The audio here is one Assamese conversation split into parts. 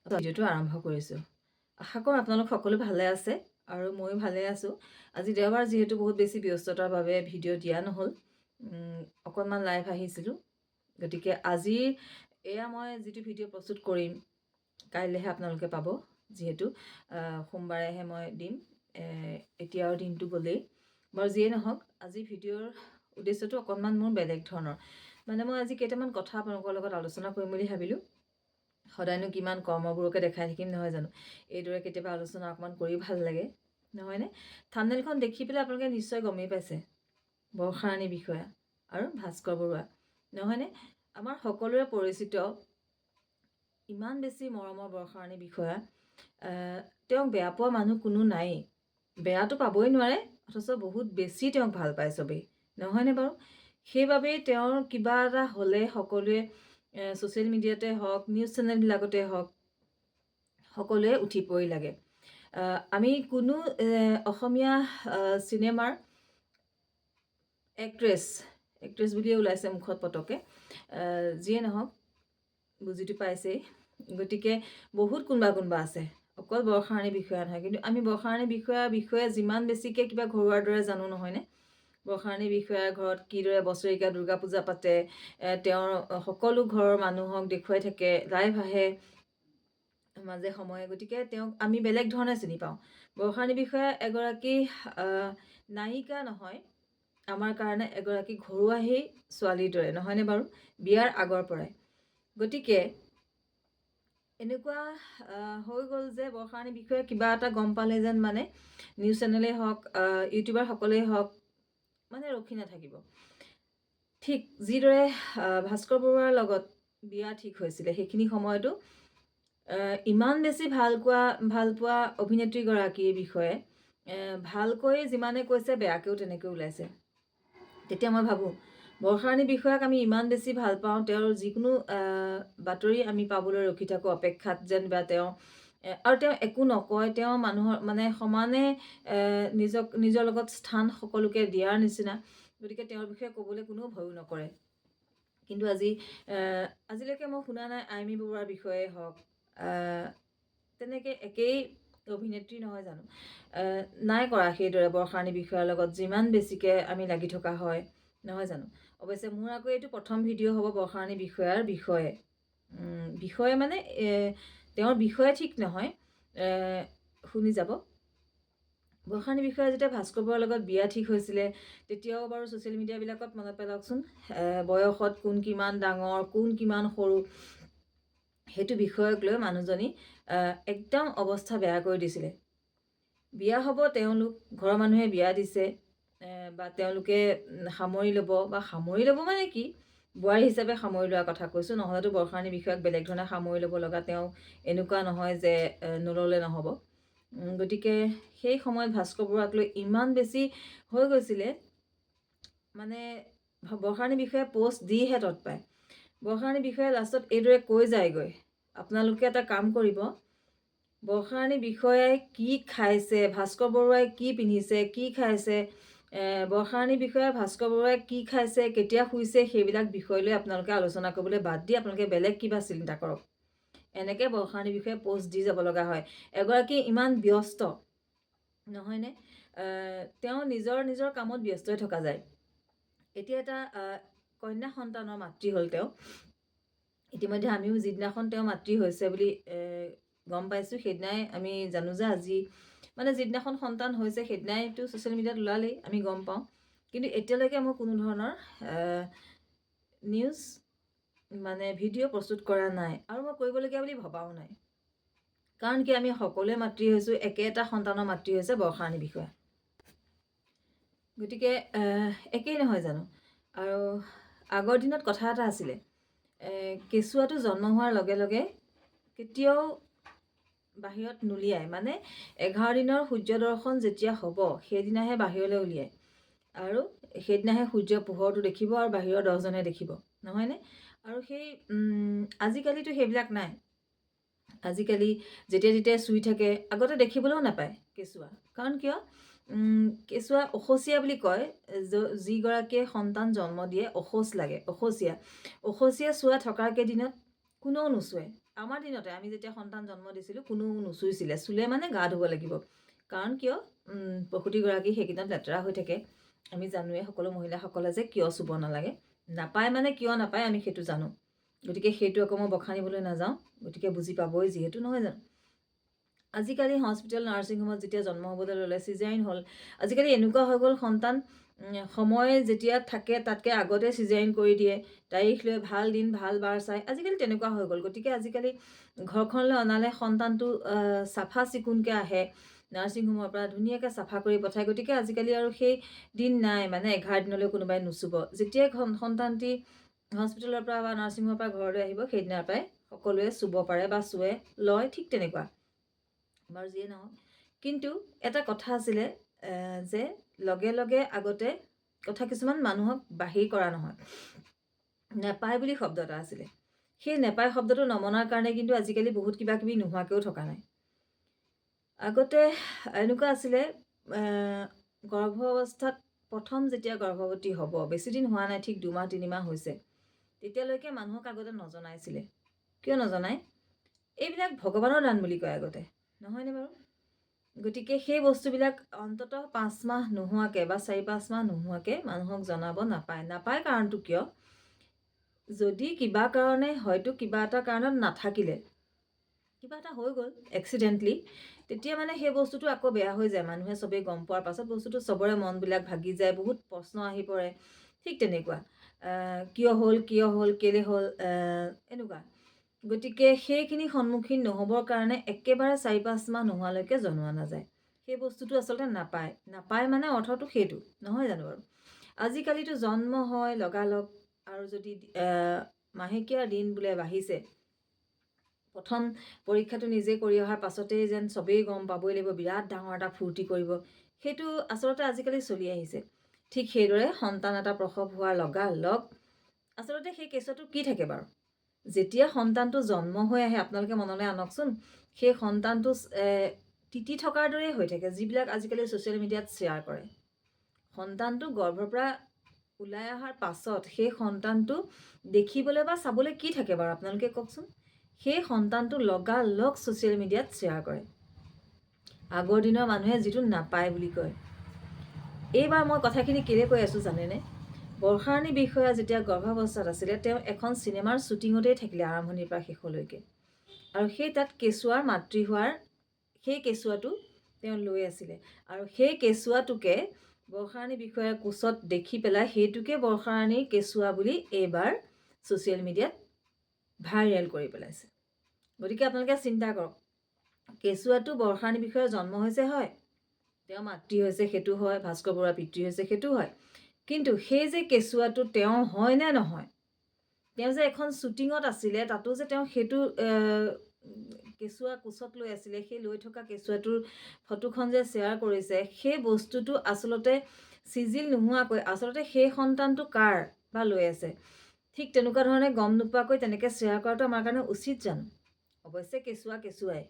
ভিডিঅ'টো আৰম্ভ কৰিছোঁ। আশা কৰোঁ আপোনালোক সকলো ভালে আছে আৰু ময়ো ভালে আছোঁ। আজি দেওবাৰ যিহেতু বহুত বেছি ব্যস্ততাৰ বাবে ভিডিঅ' দিয়া নহ'ল। অকণমান লাইভ আহিছিলোঁ। গতিকে আজি এয়া মই যিটো ভিডিঅ' প্ৰস্তুত কৰিম, কাইলৈহে আপোনালোকে পাব। যিহেতু সোমবাৰেহে মই দিম। এতিয়া আৰু দিনটো গ'লেই। বাৰু যিয়েই নহওক, আজি ভিডিঅ'ৰ উদ্দেশ্যটো অকণমান মোৰ বেলেগ ধৰণৰ। মানে মই আজি কেইটামান কথা আপোনালোকৰ লগত আলোচনা কৰিম বুলি ভাবিলোঁ। সদায়নো কিমান কৰ্মবোৰকে দেখাই থাকিম নহয় জানো। এইদৰে কেতিয়াবা আলোচনা অকণমান কৰি ভাল লাগে, নহয়নে? থাম্বনেইলখন দেখি পেলাই আপোনালোকে নিশ্চয় গমেই পাইছে, বৰ্ষাৰাণী বিষয়া আৰু ভাস্কৰ বৰুৱা, নহয়নে? আমাৰ সকলোৰে পৰিচিত ইমান বেছি মৰমৰ বৰ্ষাৰাণী বিষয়া। তেওঁক বেয়া পোৱা মানুহ কোনো নায়েই। বেয়াটো পাবই নোৱাৰে, অথচ বহুত বেছি তেওঁক ভাল পায় চবেই, নহয়নে বাৰু? সেইবাবেই তেওঁৰ কিবা এটা হ'লে সকলোৱে ছ'চিয়েল মিডিয়াতে হওক, নিউজ চেনেলবিলাকতে হওক, সকলোৱে উঠি পৰি লাগে। আমি কোনো অসমীয়া চিনেমাৰ এক্ট্ৰেছ বুলিয়ে ওলাইছে মুখত পতকে, যিয়ে নহওক বুজিটো পাইছেই। গতিকে বহুত কোনোবা আছে, অকল বৰ্ষাৰাণী বিষয়া নহয়। কিন্তু আমি বৰ্ষাৰাণী বিষয়াৰ বিষয়ে যিমান বেছিকৈ কিবা ঘৰুৱাৰ দৰে জানো, নহয়নে? বৰ্ষাৰাণী বিষয়াৰ ঘৰত কিদৰে বছৰেকীয়া দুৰ্গা পূজা পাতে, তেওঁৰ সকলো ঘৰৰ মানুহক দেখুৱাই থাকে, লাইভ আহে মাজে সময়ে। গতিকে তেওঁক আমি বেলেগ ধৰণে চিনি পাওঁ। বৰ্ষাৰাণী বিষয়া এগৰাকী নায়িকা নহয়, আমাৰ কাৰণে এগৰাকী ঘৰুৱাহী ছোৱালীৰ দৰে, নহয়নে বাৰু? বিয়াৰ আগৰ পৰাই। গতিকে এনেকুৱা হৈ গ'ল যে বৰ্ষাৰাণী বিষয়ে কিবা এটা গম পালে যেন মানে নিউজ চেনেলেই হওক, ইউটিউবাৰসকলেই হওক, মানে ৰখি নাথাকিব। ঠিক যিদৰে ভাস্কৰ বৰুৱাৰ লগত বিয়া ঠিক হৈছিলে, সেইখিনি সময়তো ইমান বেছি ভাল পোৱা অভিনেত্ৰীগৰাকীৰ বিষয়ে ভালকৈ যিমানে কৈছে, বেয়াকৈও তেনেকৈ ওলাইছে। তেতিয়া মই ভাবোঁ, বৰ্ষাৰাণী বিষয়াক আমি ইমান বেছি ভাল পাওঁ, তেওঁৰ যিকোনো বাতৰি আমি পাবলৈ ৰখি থাকোঁ অপেক্ষাত, যেন বা তেওঁ একো নকয়, তেওঁ মানুহৰ মানে সমানে নিজৰ লগত স্থান সকলোকে দিয়াৰ নিচিনা। গতিকে তেওঁৰ বিষয়ে ক'বলৈ কোনেও ভয়ো নকৰে। কিন্তু আজিলৈকে মই শুনা নাই আইমী বৰুৱাৰ বিষয়ে হওক, তেনেকৈ একেই অভিনেত্ৰী নহয় জানো, নাই কৰা সেইদৰে বৰ্ষাৰাণী বিষয়াৰ লগত যিমান বেছিকৈ আমি লাগি থকা হয়, নহয় জানো? অৱশ্যে মোৰ আকৌ এইটো প্ৰথম ভিডিঅ' হ'ব বৰ্ষাৰাণী বিষয়াৰ বিষয়ে মানে তেওঁৰ বিষয়ে ঠিক নহয়, শুনি যাব। বৰ্ষাৰাণী বিষয়া যেতিয়া ভাস্কৰ বৰুৱাৰ লগত বিয়া ঠিক হৈছিলে, তেতিয়াও বাৰু ছ'চিয়েল মিডিয়াবিলাকত মনত পেলাওকচোন, বয়সত কোন কিমান ডাঙৰ, কোন কিমান সৰু, সেইটো বিষয়ক লৈ মানুহজনী একদম অৱস্থা বেয়া কৰি দিছিলে। বিয়া হ'ব, তেওঁলোক ঘৰৰ মানুহে বিয়া দিছে, বা তেওঁলোকে সামৰি ল'ব মানে কি, বোৱাৰী হিচাপে সামৰি লোৱাৰ কথা কৈছোঁ, নহ'লেতো বৰ্ষাৰাণী বিষয়াক বেলেগ ধৰণে সামৰি ল'ব লগা তেওঁ এনেকুৱা নহয় যে নল'লে নহ'ব। গতিকে সেই সময়ত ভাস্কৰ বৰুৱাক লৈ ইমান বেছি হৈ গৈছিলে, মানে বৰ্ষাৰাণী বিষয়াই পষ্ট দিহে তৎ পায়। বৰ্ষাৰাণী বিষয়াই লাষ্টত এইদৰে কৈ যায়গৈ, আপোনালোকে এটা কাম কৰিব, বৰ্ষাৰাণী বিষয়াই কি খাইছে, ভাস্কৰ বৰুৱাই কি পিন্ধিছে, কি খাইছে, বৰ্ষাৰাণী বিষয়া ভাস্কৰ বৰুৱাই কি খাইছে, কেতিয়া শুইছে, সেইবিলাক বিষয় লৈ আপোনালোকে আলোচনা কৰিবলৈ বাদ দি আপোনালোকে বেলেগ কিবা চিন্তা কৰক। এনেকৈ বৰ্ষাৰাণী বিষয়ে পষ্ট দি যাব লগা হয়। এগৰাকী ইমান ব্যস্ত, নহয়নে? তেওঁ নিজৰ কামত ব্যস্তই থকা যায়। এতিয়া এটা কন্যা সন্তানৰ মাতৃ হ'ল তেওঁ। ইতিমধ্যে আমিও যিদিনাখন তেওঁ মাতৃ হৈছে বুলি গম পাইছোঁ, সেইদিনাই আমি জানো যে আজি মানে যিদিনাখন সন্তান হৈছে সেইদিনাইতো ছ'চিয়েল মিডিয়াত ওলালেই, আমি গম পাওঁ। কিন্তু এতিয়ালৈকে মই কোনো ধৰণৰ নিউজ মানে ভিডিঅ' প্ৰস্তুত কৰা নাই, আৰু মই কৰিবলগীয়া বুলি ভবাও নাই। কাৰণ কি, আমি সকলোৱে মাতৃ হৈছোঁ, একেটা সন্তানৰ মাতৃ হৈছে বৰ্ষাৰাণী বিষয়া। গতিকে একেই নহয় জানো? আৰু আগৰ দিনত কথা এটা আছিলে, কেঁচুৱাটো জন্ম হোৱাৰ লগে লগে কেতিয়াও বাহিৰত নুলিয়ায়, মানে 11 দিনৰ সূৰ্য দৰ্শন যেতিয়া হ'ব সেইদিনাহে বাহিৰলৈ উলিয়ায়, আৰু সেইদিনাহে সূৰ্য পোহৰটো দেখিব আৰু বাহিৰৰ 10জনে দেখিব, নহয়নে? আৰু সেই আজিকালিতো সেইবিলাক নাই। আজিকালি যেতিয়া তেতিয়াই চুই থাকে, আগতে দেখিবলৈও নাপায় কেঁচুৱা। কাৰণ কিয়? কেঁচুৱা অসুচীয়া বুলি কয়, যিগৰাকীয়ে সন্তান জন্ম দিয়ে অশৌচ লাগে, অসুচীয়া চুৱা থকাৰ কেইদিনত কোনেও নুচুৱে, আমাৰ দিনতে আমি যেতিয়া সন্তান জন্ম দিছিলোঁ কোনো নুচুইছিলে, চুলে মানে গা ধুব লাগিব। কাৰণ কিয় প্ৰসূতিগৰাকী সেইকেইদিনত লেতেৰা হৈ থাকে। আমি জানোৱে সকলো মহিলাসকলে যে কিয় চুব নালাগে, নাপায় মানে কিয় নাপায় আমি সেইটো জানো। গতিকে সেইটো আকৌ মই বখানিবলৈ নাযাওঁ, গতিকে বুজি পাবই যিহেতু, নহয় জানো। আজিকালি হস্পিটেল নাৰ্ছিং হোমত যেতিয়া জন্ম হ'বলৈ ল'লে, চিজাৰিন হ'ল, আজিকালি এনেকুৱা হৈ গ'ল সন্তান সময় যেতিয়া থাকে তাতকৈ আগতে চিজাৰিন কৰি দিয়ে, তাৰিখ লৈ ভাল দিন ভাল বাৰ চাই, আজিকালি তেনেকুৱা হৈ গ'ল। গতিকে আজিকালি ঘৰখনলৈ অনালে সন্তানটো চাফা চিকুণকৈ আহে, নাৰ্ছিং হোমৰ পৰা ধুনীয়াকৈ চাফা কৰি পঠায়। গতিকে আজিকালি আৰু সেই দিন নাই মানে 11 দিনলৈ কোনোবাই নুচুব। যেতিয়াই সন্তানটি হস্পিটেলৰ পৰা বা নাৰ্ছিং হোমৰ পৰা ঘৰলৈ আহিব সেইদিনাৰ পৰাই সকলোৱে চুব পাৰে বা চুৱে লয়, ঠিক তেনেকুৱা। বাৰু যিয়ে নহওক, কিন্তু এটা কথা আছিলে যে লগে লগে আগতে কথা কিছুমান মানুহক বাহিৰ কৰা নহয়, নেপায় বুলি শব্দ এটা আছিলে। সেই নেপায় শব্দটো নমনাৰ কাৰণে কিন্তু আজিকালি বহুত কিবা কিবি নোহোৱাকৈও থকা নাই। আগতে এনেকুৱা আছিলে, গৰ্ভ অৱস্থাত প্ৰথম যেতিয়া গৰ্ভৱতী হ'ব, বেছিদিন হোৱা নাই, ঠিক 2 মাহ 3 মাহ হৈছে, তেতিয়ালৈকে মানুহক আগতে নজনাইছিলে। কিয় নজনায়? এইবিলাক ভগৱানৰ দান বুলি কয় আগতে, নহয়নে বাৰু? গতিকে সেই বস্তুবিলাক অন্ততঃ 5 মাহ নোহোৱাকৈ বা 4-5 মাহ নোহোৱাকৈ মানুহক জনাব নাপায়। কাৰণটো কিয়? যদি কিবা কাৰণে হয়তো কিবা এটা কাৰণত নাথাকিলে, কিবা এটা হৈ গ'ল এক্সিডেণ্টলি, তেতিয়া মানে সেই বস্তুটো আকৌ বেয়া হৈ যায়। মানুহে চবেই গম পোৱাৰ পাছত বস্তুটো চবৰে মনবিলাক ভাগি যায়, বহুত প্ৰশ্ন আহি পৰে। ঠিক তেনেকুৱা, কিয় হ'ল, কেলে হ'ল, এনেকুৱা। গতিকে সেইখিনি সন্মুখীন নহ'বৰ কাৰণে একেবাৰে 4-5 মাহ নোহোৱালৈকে জনোৱা নাযায়। সেই বস্তুটো আচলতে নাপায় মানে অৰ্থটো সেইটো, নহয় জানো বাৰু? আজিকালিতো জন্ম হয় লগালগ, আৰু যদি মাহেকীয়াৰ দিন বোলে বাঢ়িছে, প্ৰথম পৰীক্ষাটো নিজে কৰি অহাৰ পাছতেই যেন চবেই গম পাবই লাগিব, বিৰাট ডাঙৰ এটা ফূৰ্তি কৰিব, সেইটো আচলতে আজিকালি চলি আহিছে। ঠিক সেইদৰে সন্তান এটা প্ৰসৱ হোৱাৰ লগালগ আচলতে সেই কেঁচুৱাটো কি থাকে বাৰু? যেতিয়া সন্তানটো জন্ম হৈ আহে, আপোনালোকে মনলৈ আনকচোন, সেই সন্তানটো তিতি থকাৰ দৰেই হৈ থাকে, যিবিলাক আজিকালি ছ'চিয়েল মিডিয়াত শ্বেয়াৰ কৰে। সন্তানটো গৰ্ভৰ পৰা ওলাই অহাৰ পাছত সেই সন্তানটো দেখিবলৈ বা চাবলৈ কি থাকে বাৰু আপোনালোকে কওকচোন? সেই সন্তানটো লগালগ ছ'চিয়েল মিডিয়াত শ্বেয়াৰ কৰে। আগৰ দিনৰ মানুহে যিটো নাপায় বুলি কয়। এইবাৰ মই কথাখিনি কেলৈ কৈ আছোঁ জানেনে? বৰ্ষাৰাণী বিষয়া যেতিয়া গৰ্ভাৱস্থাত আছিলে, তেওঁ এখন চিনেমাৰ শ্বুটিঙতেই থাকিলে আৰম্ভণিৰ পৰা শেষলৈকে। আৰু সেই তাত কেঁচুৱাৰ মাতৃ হোৱাৰ সেই কেঁচুৱাটো তেওঁ লৈ আছিলে। আৰু সেই কেঁচুৱাটোকে বৰ্ষাৰাণী বিষয়াৰ কোচত দেখি পেলাই সেইটোকে বৰ্ষাৰাণীৰ কেঁচুৱা বুলি এইবাৰ ছ'চিয়েল মিডিয়াত ভাইৰেল কৰি পেলাইছে। গতিকে আপোনালোকে চিন্তা কৰক, কেঁচুৱাটো বৰ্ষাৰাণী বিষয়াৰ জন্ম হৈছে, হয়, তেওঁ মাতৃ হৈছে সেইটো হয়, ভাস্কৰ বৰুৱাৰ পিতৃ হৈছে সেইটো হয়, কিন্তু সেই যে কেঁচুৱাটো তেওঁ হয় নে নহয়, তেওঁ যে এখন শ্বুটিঙত আছিলে, তাতো যে তেওঁ সেইটো কেঁচুৱা কোচত লৈ আছিলে, সেই লৈ থকা কেঁচুৱাটোৰ ফটোখন যে শ্বেয়াৰ কৰিছে, সেই বস্তুটো আচলতে চিজিল নোহোৱাকৈ আচলতে সেই সন্তানটো কাৰ বা লৈ আছে, ঠিক তেনেকুৱা ধৰণে গম নোপোৱাকৈ তেনেকৈ শ্বেয়াৰ কৰাটো আমাৰ কাৰণে উচিত জানো? অৱশ্যে কেঁচুৱাই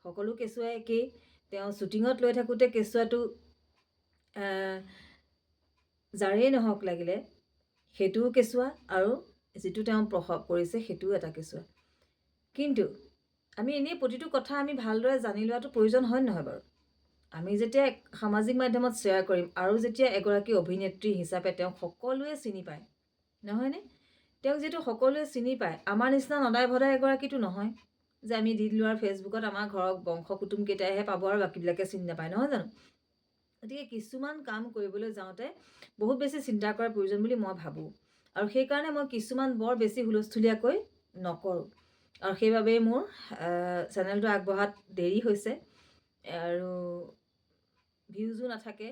সকলো কেঁচুৱাই একেই। তেওঁ শ্বুটিঙত লৈ থাকোঁতে কেঁচুৱাটো যাৰেই নহওক লাগিলে সেইটোও কেঁচুৱা, আৰু যিটো তেওঁ প্ৰসৱ কৰিছে সেইটোও এটা কেঁচুৱা। কিন্তু আমি এনেই প্ৰতিটো কথা আমি ভালদৰে জানি লোৱাটো প্ৰয়োজন হয় নহয় বাৰু? আমি যেতিয়া সামাজিক মাধ্যমত শ্বেয়াৰ কৰিম, আৰু যেতিয়া এগৰাকী অভিনেত্ৰী হিচাপে তেওঁক সকলোৱে চিনি পায়, নহয়নে? তেওঁক যিহেতু সকলোৱে চিনি পায়, আমাৰ নিচিনা নদাই ভদাই এগৰাকীটো নহয় যে আমি দি দিলোঁ আৰু ফেচবুকত আমাৰ ঘৰৰ বংশ কুটুমকেইটাইহে পাব আৰু বাকীবিলাকে চিনি নাপায়, নহয় জানো? গতিকে কিছুমান কাম কৰিবলৈ যাওঁতে বহুত বেছি চিন্তা কৰাৰ প্ৰয়োজন বুলি মই ভাবোঁ। আৰু সেইকাৰণে মই কিছুমান বৰ বেছি হুলস্থুলীয়াকৈ নকৰোঁ, আৰু সেইবাবেই মোৰ চেনেলটো আগবঢ়াত দেৰি হৈছে, আৰু ভিউজো নাথাকে,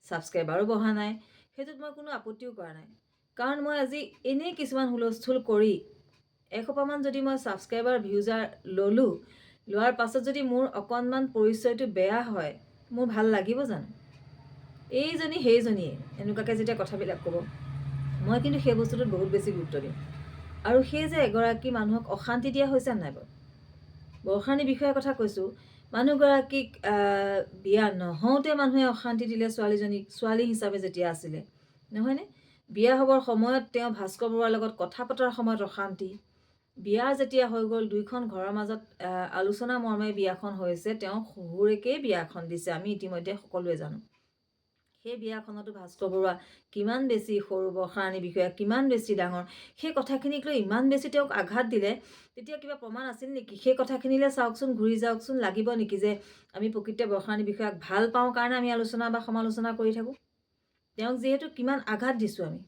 ছাবস্ক্ৰাইবাৰো বঢ়া নাই। সেইটোত মই কোনো আপত্তিও কৰা নাই, কাৰণ মই আজি এনেই কিছুমান হুলস্থুল কৰি এসোপামান যদি মই ছাবস্ক্ৰাইবাৰ ভিউজাৰ লোৱাৰ পাছত যদি মোৰ অকণমান পৰিচয়টো বেয়া হয়, মোৰ ভাল লাগিব জানো? এইজনী সেইজনীয়ে এনেকুৱাকৈ যেতিয়া কথাবিলাক ক'ব, মই কিন্তু সেই বস্তুটোত বহুত বেছি গুৰুত্ব দিওঁ। আৰু সেই যে এগৰাকী মানুহক অশান্তি দিয়া হৈছে নাই বাৰু? বৰ্ষাৰাণী বিষয়াৰ কথা কৈছোঁ, মানুহগৰাকীক বিয়া নহওঁতে মানুহে অশান্তি দিলে ছোৱালীজনীক, ছোৱালী হিচাপে যেতিয়া আছিলে, নহয়নে? বিয়া হ'বৰ সময়ত তেওঁ ভাস্কৰ বৰুৱাৰ লগত কথা পতাৰ সময়ত অশান্তি, বিয়া যেতিয়া হৈ গ'ল, দুইখন ঘৰৰ মাজত আলোচনা মৰ্মে বিয়াখন হৈছে, তেওঁ শহুৰেকেই বিয়াখন দিছে, আমি ইতিমধ্যে সকলোৱে জানো। সেই বিয়াখনতো ভাস্কৰ বৰুৱা কিমান বেছি সৰু, বৰ্ষাৰাণী বিষয়া কিমান বেছি ডাঙৰ, সেই কথাখিনিক লৈ ইমান বেছি তেওঁক আঘাত দিলে, তেতিয়া কিবা প্ৰমাণ আছিল নেকি? সেই কথাখিনিলৈ চাওকচোন, ঘূৰি যাওকচোন, লাগিব নেকি যে আমি প্ৰকৃততে বৰ্ষাৰাণী বিষয়াক ভাল পাওঁ কাৰণে আমি আলোচনা বা সমালোচনা কৰি থাকোঁ? তেওঁক যিহেতু কিমান আঘাত দিছোঁ আমি।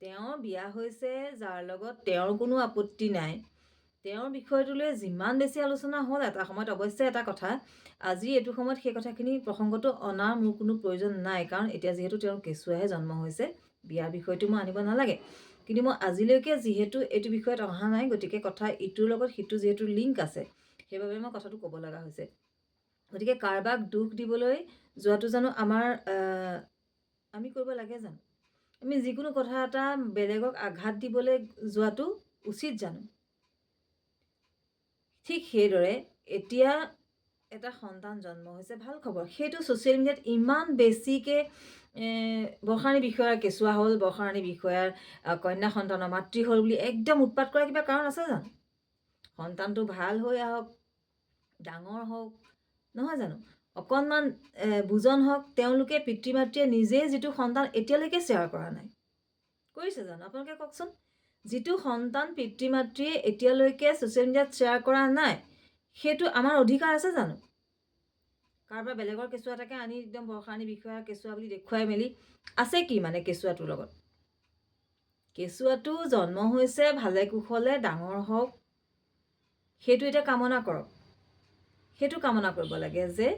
তেওঁৰ বিয়া হৈছে যাৰ লগত তেওঁৰ কোনো আপত্তি নাই, তেওঁৰ বিষয়টোলৈ যিমান বেছি আলোচনা হ'ল, এটা সময়ত অৱশ্যে এটা কথা, আজি এইটো সময়ত সেই কথাখিনি প্ৰসংগটো অনাৰ মোৰ কোনো প্ৰয়োজন নাই, কাৰণ এতিয়া যিহেতু তেওঁৰ কেঁচুৱাহে জন্ম হৈছে, বিয়াৰ বিষয়টো মই আনিব নালাগে। কিন্তু মই আজিলৈকে যিহেতু এইটো বিষয়ত অহা নাই, গতিকে কথা ইটোৰ লগত সিটো যিহেতু লিংক আছে, সেইবাবে মই কথাটো ক'ব লগা হৈছে। গতিকে কাৰোবাক দুখ দিবলৈ যোৱাটো জানো আমি কৰিব লাগে জানো? আমি যিকোনো কথা এটা বেলেগক আঘাত দিবলৈ যোৱাটো উচিত জানো? ঠিক সেইদৰে এতিয়া এটা সন্তান জন্ম হৈছে, ভাল খবৰ। সেইটো ছ'চিয়েল মিডিয়াত ইমান বেছিকৈ বৰ্ষাৰাণী বিষয়াৰ কেঁচুৱা হ'ল, বৰ্ষাৰাণী বিষয়াৰ কন্যা সন্তানৰ মাতৃ হ'ল বুলি একদম উৎপাত কৰা কিবা কাৰণ আছে জানো? সন্তানটো ভাল হৈ আহক, ডাঙৰ হওক, নহয় জানো? অকণমান বুজন হওক, তেওঁলোকে পিতৃ মাতৃয়ে নিজেই যিটো সন্তান এতিয়ালৈকে শ্বেয়াৰ কৰা নাই, কৰিছে জানো? আপোনালোকে কওকচোন। যিটো সন্তান পিতৃ মাতৃয়ে এতিয়ালৈকে ছ'চিয়েল মিডিয়াত শ্বেয়াৰ কৰা নাই, সেইটো আমাৰ অধিকাৰ আছে জানো? কাৰোবাৰ বেলেগৰ কেঁচুৱা এটাকে আনি একদম বৰ্ষাৰাণী বিষয়াৰ কেঁচুৱা বুলি দেখুৱাই মেলি আছে কি মানে কেঁচুৱাটোৰ লগত? কেঁচুৱাটো জন্ম হৈছে, ভালে কুশলে ডাঙৰ হওক, সেইটো এতিয়া কামনা কৰক। সেইটো কামনা কৰিব লাগে যে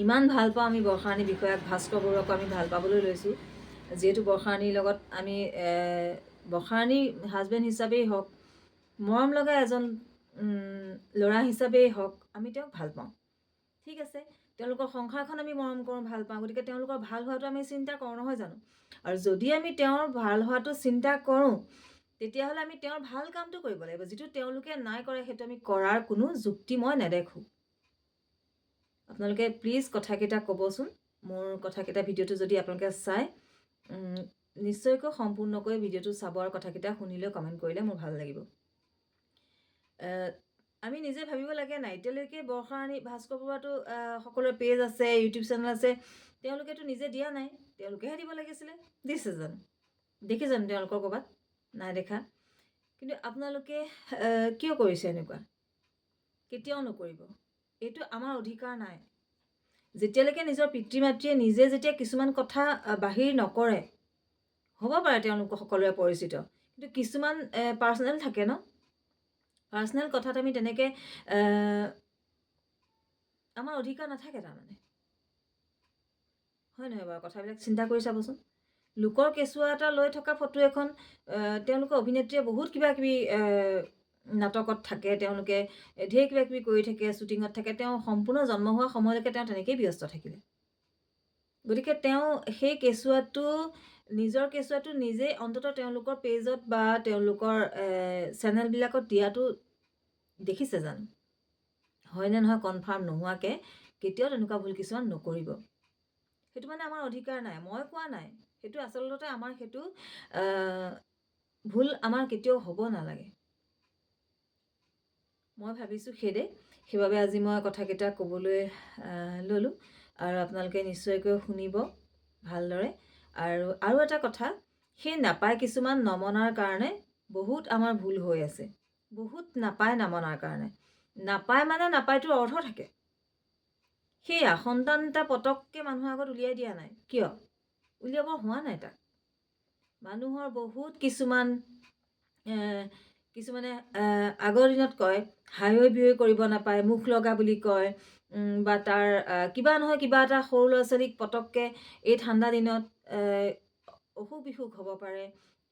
ইমান ভাল পাওঁ আমি বৰ্ষাৰাণী বিষয়াক, ভাস্কৰ বৰুৱাকো আমি ভাল পাবলৈ লৈছোঁ, যিহেতু বৰ্ষাৰাণীৰ লগত আমি বৰ্ষাৰাণীৰ হাজবেণ্ড হিচাপেই হওক, মৰম লগা এজন ল'ৰা হিচাপেই হওক, আমি তেওঁক ভাল পাওঁ। ঠিক আছে, তেওঁলোকৰ সংসাৰখন আমি মৰম কৰোঁ, ভাল পাওঁ, গতিকে তেওঁলোকৰ ভাল হোৱাটো আমি চিন্তা কৰোঁ, নহয় জানো? আৰু যদি আমি তেওঁৰ ভাল হোৱাটো চিন্তা কৰোঁ, তেতিয়াহ'লে আমি তেওঁৰ ভাল কামটো কৰিব লাগিব। যিটো তেওঁলোকে নাই কৰে, সেইটো আমি কৰাৰ কোনো যুক্তি মই নেদেখোঁ। আপোনালোকে প্লিজ কথাকেইটা ক'বচোন। মোৰ কথাকেইটা ভিডিঅ'টো যদি আপোনালোকে চাই, নিশ্চয়কৈ সম্পূৰ্ণকৈ ভিডিঅ'টো চাব আৰু কথাকেইটা শুনিলেও কমেণ্ট কৰিলে মোৰ ভাল লাগিব। আমি নিজে ভাবিব লাগে নাই, এতিয়ালৈকে বৰ্ষাৰাণী, ভাস্কৰ বৰুৱাটো সকলোৰে পেজ আছে, ইউটিউব চেনেল আছে, তেওঁলোকেতো নিজে দিয়া নাই, তেওঁলোকেহে দিব লাগিছিলে। দিছে জানো? দেখি জানো তেওঁলোকৰ ক'ৰবাত? নাই দেখা। কিন্তু আপোনালোকে কিয় কৰিছে এনেকুৱা? কেতিয়াও নকৰিব। এইটো আমাৰ অধিকাৰ নাই। যেতিয়ালৈকে নিজৰ পিতৃ মাতৃয়ে নিজে যেতিয়া কিছুমান কথা বাহিৰ নকৰে, হ'ব পাৰে তেওঁলোক সকলোৱে পৰিচিত, কিন্তু কিছুমান পাৰ্চনেল থাকে ন? পাৰ্চনেল কথাত আমি তেনেকৈ আমাৰ অধিকাৰ নাথাকে তাৰমানে, হয় নহয় বাৰু? কথাবিলাক চিন্তা কৰি চাবচোন। লোকৰ কেঁচুৱা এটা লৈ থকা ফটো এখন, তেওঁলোকৰ অভিনেত্ৰীয়ে বহুত কিবা কিবি নাটকত থাকে, তেওঁলোকে ঢেৰ কিবা কিবি কৰি থাকে, শ্বুটিঙত থাকে, তেওঁ সম্পূৰ্ণ জন্ম হোৱা সময়লৈকে তেওঁ তেনেকেই ব্যস্ত থাকিলে। গতিকে তেওঁ সেই কেঁচুৱাটো, নিজৰ কেঁচুৱাটো নিজেই অন্ততঃ তেওঁলোকৰ পেজত বা তেওঁলোকৰ চেনেলবিলাকত দিয়াটো দেখিছে জানো? হয়নে নহয় কনফাৰ্ম নোহোৱাকৈ কেতিয়াও তেনেকুৱা ভুল কিছুমান নকৰিব। সেইটো মানে আমাৰ অধিকাৰ নাই, মই কোৱা নাই। সেইটো আচলতে আমাৰ সেইটো ভুল আমাৰ কেতিয়াও হ'ব নালাগে। মই ভাবিছোঁ সেইবাবে আজি মই কথাকেইটা ক'বলৈ ল'লোঁ, আৰু আপোনালোকে নিশ্চয়কৈ শুনিব ভালদৰে। আৰু এটা কথা, সেই নাপায় কিছুমান নমনাৰ কাৰণে বহুত আমাৰ ভুল হৈ আছে। বহুত নাপায় নমনাৰ কাৰণে। নাপায় মানে নাপায়টোৰ অৰ্থ থাকে। সেয়া সন্তান এটা পটককৈ মানুহৰ আগত উলিয়াই দিয়া নাই, কিয়? উলিয়াব হোৱা নাই তাক। মানুহৰ বহুত কিছুমানে আগৰ দিনত কয়, হাইঐ বিয়ৈ কৰিব নাপায়, মুখ লগা বুলি কয়, বা তাৰ কিবা নহয় কিবা এটা সৰু ল'ৰা ছোৱালীক পটককৈ এই ঠাণ্ডা দিনত অসুখ বিসুখ হ'ব পাৰে,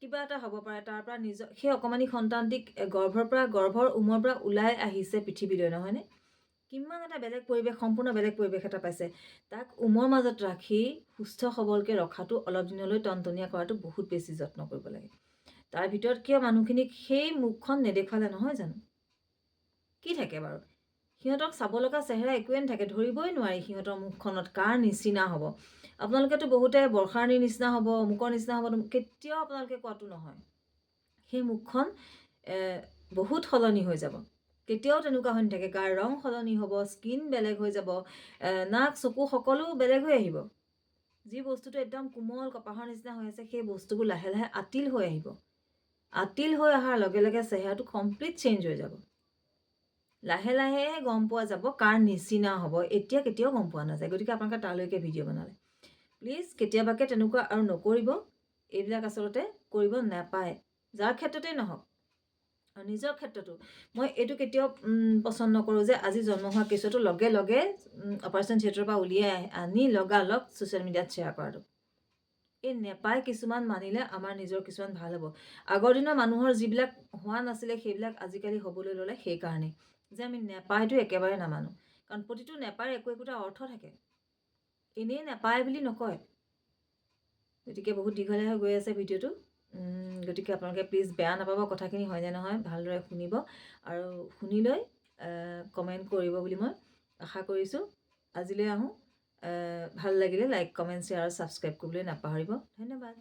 কিবা এটা হ'ব পাৰে, তাৰ পৰা সেই অকণমানি সন্তানটিক গৰ্ভৰ উমৰ পৰা ওলাই আহিছে পৃথিৱীলৈ, নহয়নে? কিমান এটা বেলেগ পৰিৱেশ, সম্পূৰ্ণ বেলেগ পৰিৱেশ এটা পাইছে, তাক উমৰ মাজত ৰাখি সুস্থ সবলকৈ ৰখাটো, অলপ দিনলৈ টনটনীয়া কৰাটো বহুত বেছি যত্ন কৰিব লাগে। তাৰ ভিতৰত কিয় মানুহখিনিক সেই মুখখন নেদেখুৱালে নহয় জানো? কি থাকে বাৰু? সিহঁতক চাব লগা চেহেৰা একোৱে নাথাকে, ধৰিবই নোৱাৰি সিহঁতৰ মুখখনত কাৰ নিচিনা হ'ব। আপোনালোকেতো বহুতে বৰ্ষাৰাণীৰ নিচিনা হ'ব, অমুকৰ নিচিনা হ'ব, কেতিয়াও আপোনালোকে কোৱাটো নহয়। সেই মুখখন বহুত সলনি হৈ যাব। কেতিয়াও তেনেকুৱা হৈ নাথাকে। গাৰ ৰং সলনি হ'ব, স্কিন বেলেগ হৈ যাব, নাক চকু সকলো বেলেগ হৈ আহিব। যি বস্তুটো একদম কোমল কপাহৰ নিচিনা হৈ আছে সেই বস্তুবোৰ লাহে লাহে আতিল হৈ আহিব। আতিল হৈ অহাৰ লগে লগে চেহেৰাটো কমপ্লিট চেঞ্জ হৈ যাব। লাহে লাহে গম পোৱা যাব কাৰ নিচিনা হ'ব। এতিয়া কেতিয়াও গম পোৱা নাযায়। গতিকে আপোনালোকে তালৈকে ভিডিঅ' বনালে প্লিজ কেতিয়াবাকে তেনেকুৱা আৰু নকৰিব। এইবিলাক আচলতে কৰিব নাপায়, যাৰ ক্ষেত্ৰতেই নহওক। আৰু নিজৰ ক্ষেত্ৰতো মই এইটো কেতিয়াও পচন্দ নকৰোঁ যে আজি জন্ম হোৱা কেঁচুৱাটো লগে লগে অপাৰেশ্যন থিয়েটাৰৰ পৰা উলিয়াই আনি লগালগ ছ'চিয়েল মিডিয়াত শ্বেয়াৰ কৰাটো এই নেপায়। কিছুমান মানিলে আমাৰ নিজৰ কিছুমান ভাল হ'ব। আগৰ দিনৰ মানুহৰ যিবিলাক হোৱা নাছিলে সেইবিলাক আজিকালি হ'বলৈ ল'লে সেইকাৰণেই যে আমি নেপায়টো একেবাৰে নামানো। কাৰণ প্ৰতিটো নেপায়ৰ একো একোটা অৰ্থ থাকে, এনেই নেপায় বুলি নকয়। গতিকে বহুত দীঘলীয়া হৈ গৈ আছে ভিডিঅ'টো। গতিকে আপোনালোকে প্লিজ বেয়া নাপাব, কথাখিনি হয়নে নহয় ভালদৰে শুনিব আৰু শুনি লৈ কমেণ্ট কৰিব বুলি মই আশা কৰিছোঁ। আজিলৈ আহোঁ। ভাল লাগিলে লাইক কমেণ্ট শ্বেয়াৰ আৰু ছাবস্ক্ৰাইব কৰিবলৈ নাপাহৰিব। ধন্যবাদ।